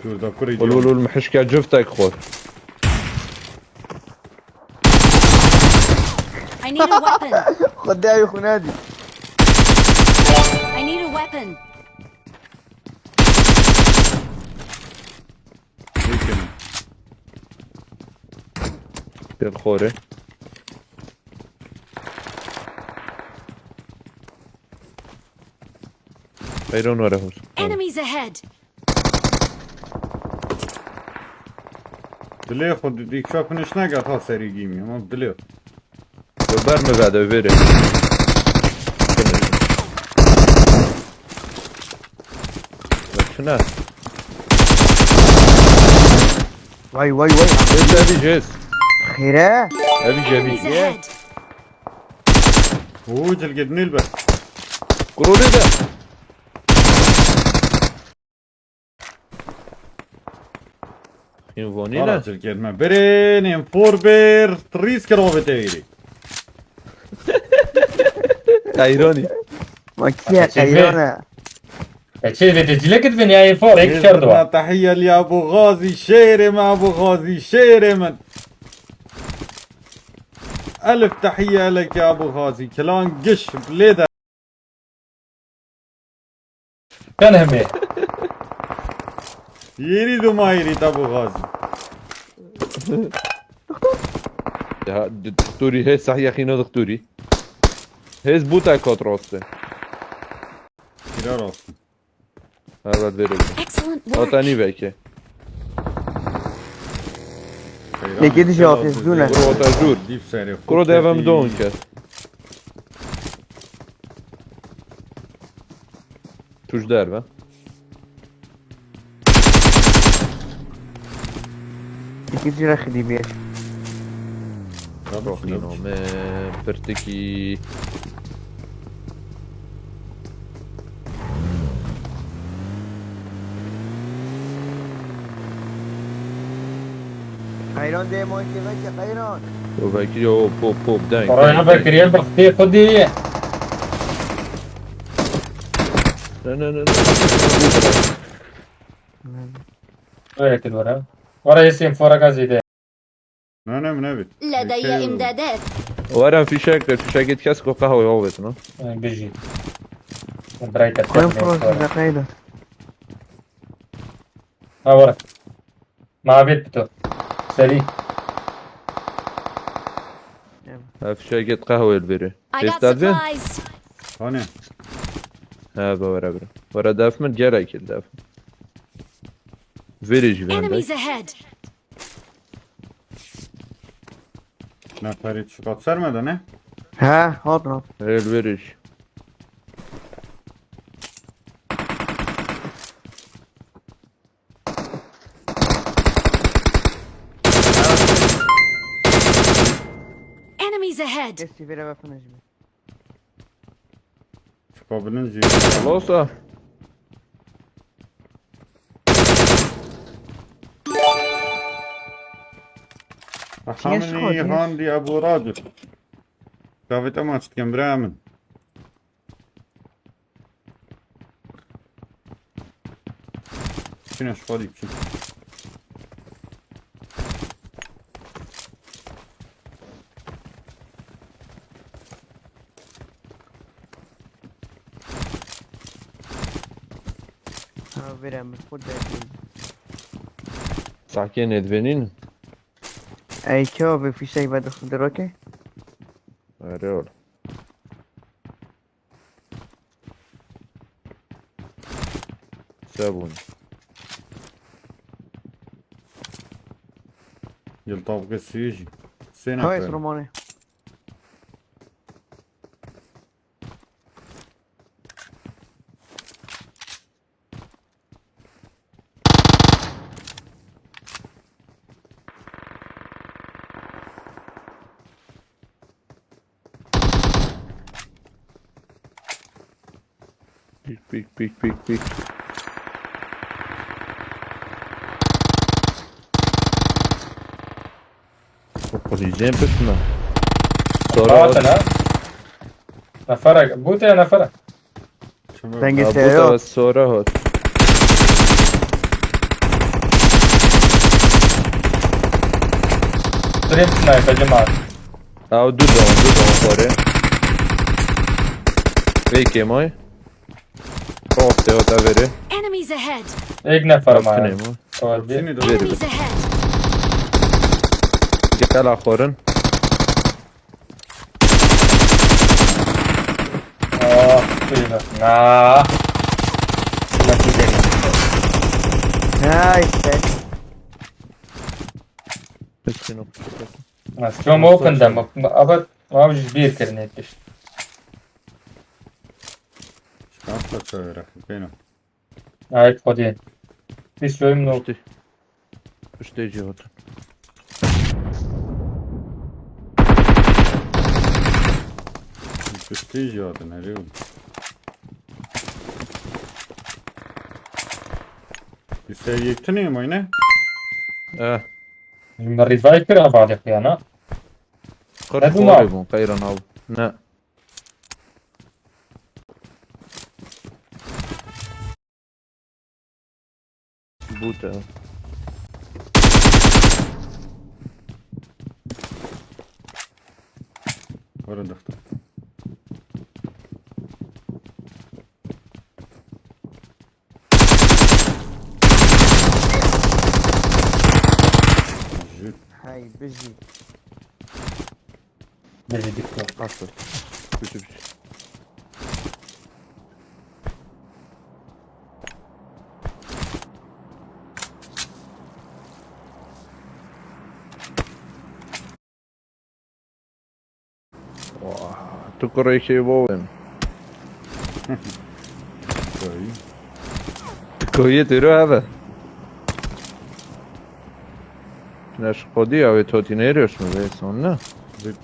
شو ذكري قولوا له المحشكة جفتك خذ. I need a weapon. خد يا اخو نادي. I need a weapon. الخورة خيرون ورا هوس. Enemies ahead. دلي خود ديك شاف منش نقط ها سري جيمي ما بدلي برمي بعد وفيري. شنو؟ واي واي واي ابي جيس. خيره ابي Enemies جابي. ahead. وجل قد نلبس قولوا لي ده. ينفوني لا. جل قد ما برين ام فور بير تريس كروبة تيري ايروني. ماكسيا خيرونه. چه رجلك في نهاية فور هيك شردوا تحية لأبو غازي شيرم أبو غازي شيرم ألف تحية لك يا أبو غازي كلام قش بليدر كان همي يريد وما يريد أبو غازي دكتوري هي صح يا اخي نو دكتوري. هي زبوطة كوت روسته. كلا راسي هذا الفيرو. Excellent او work. تاني بيكي. لكن جواب يزدونه. كرو تاجور. ديب ساري كرو ديفم دون كات. توش دار با. لكن جرا خدي بيش. روخينو ما برتكي. خيرون دي مويتي بيش خيرون. وباكي يو بوب بوب داين. ورانا فاكرين بختي خدي لا لا لا. ويك الورا ورا يسيم فورا قازي أنا من أبي لدي إمدادات. ورا في شاكيت كاسكو قهوة يوبت نو. بيجي برايك كم فروس ده خيرون. ها ورا ما بيت بتو سري في شاكيت قهوة البيري. I got تستاذن؟ supplies. هوني هذا ورا برا. ورا داف من جرى كل داف. فيريج Enemies عندك. ahead. نفريد شقات سرمدة نه ها هاضنا. هي الفيريج. Enemies ahead. كسي فيرا بفنج بي. شقا بننجي خلاص. أحامني هاندي أبو راجل كافيت أماتش كم برامن شنو شغالي بشي ها فيرا من خود ده. ساكين يدفنين. اي شو في شيء بعد خد روكي. ريول. سابوني. يلطف قسيجي كويس سنة روماني. بيك بيك بيك بيك بيك. Polizeiyen peşine. راتنا نفرق بوتي نفرق Sen git Bu yok. da sonra hot. دريم سنايب يا جماعة. او دو دون خوري فيكي ماي روحتي وتافيري Enemies ahead. هيك نفر رفتني معي. ماي أودي. Seni de Enemies ahead. قال اخورن فينا. Nah. Mati dari. Nice. مسكين شو ممكن دمك أبد ما بيجي كبير كرنيت بشت. Şansla çağır. Benim. هاي خدين. في شوي منو. пушти живота Пусти жоден, рил. Biz yektiniyor oyunu. اه من الريفايف كده بعد أحيانا. قرب هذو معه. قريب خيرا او لا بوتا Orada da. Hai busy. بيجي دكتور. اصل بوتا بوتا تقرأ شيء بوين Koy. كويت رو هذا نش خودی اوی توتی نیروش میبیسون نه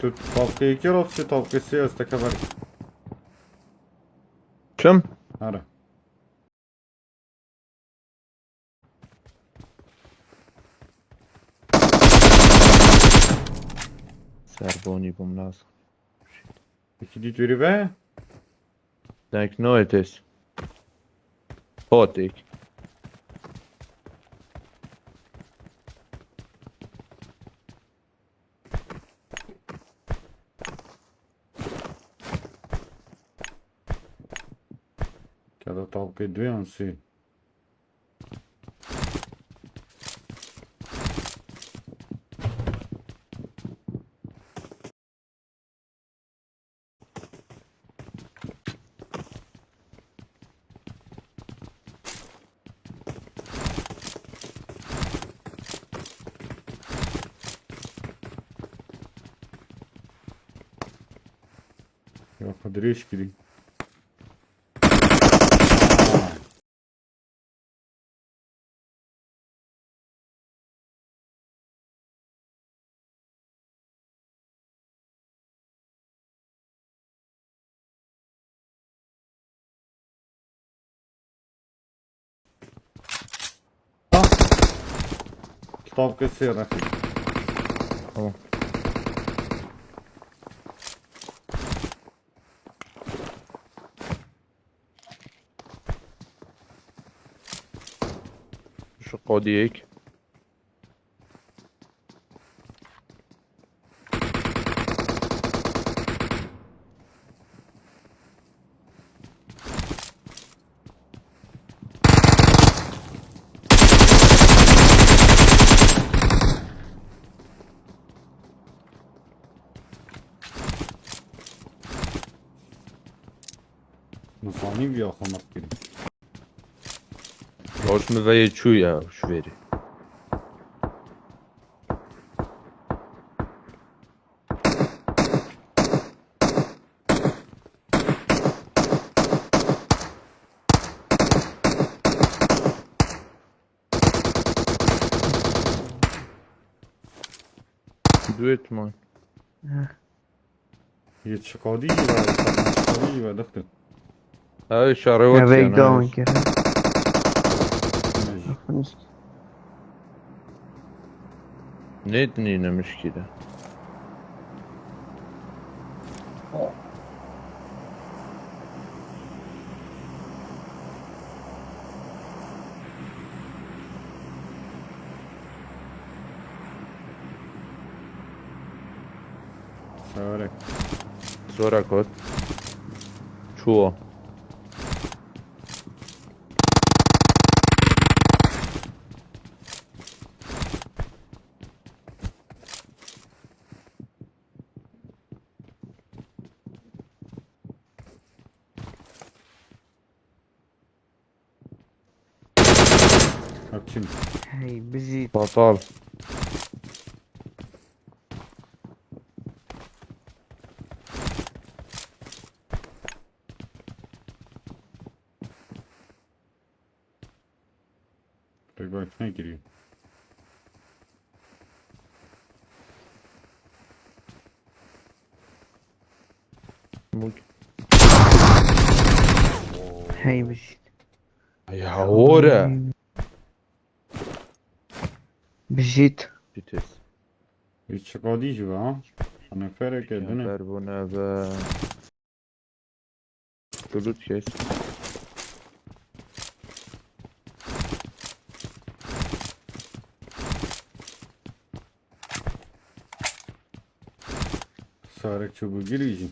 Тут палка и керовцы, толка сесть, так говорит. چم؟ Ара. سربانی بوم لازم Peki dit veri be? denk nooit is Hot ik Kada толка и две, он си. Я подрежки ли? Толка сера. Tamam. Şu kodu yek. Nasani bir yakalamak gibi. Hoş mu ve çuya şu veri. Duet man. یه چقادی و چقادی و دختر هاي شهروت Ja, weet ik dan يعني. een keer. نتني مشكلة. Öyle. Sonra kod. Čuo. Bak şimdi. Hej, bezit. Fatal. Tek başına giriyor. Hej, bezit. Ja, ore. Bezit. Vites. Hiç çakal şu ha. Ana ferek edene. Per bu ne be. Çocuk şey. Sarık çubuğu gireceğim.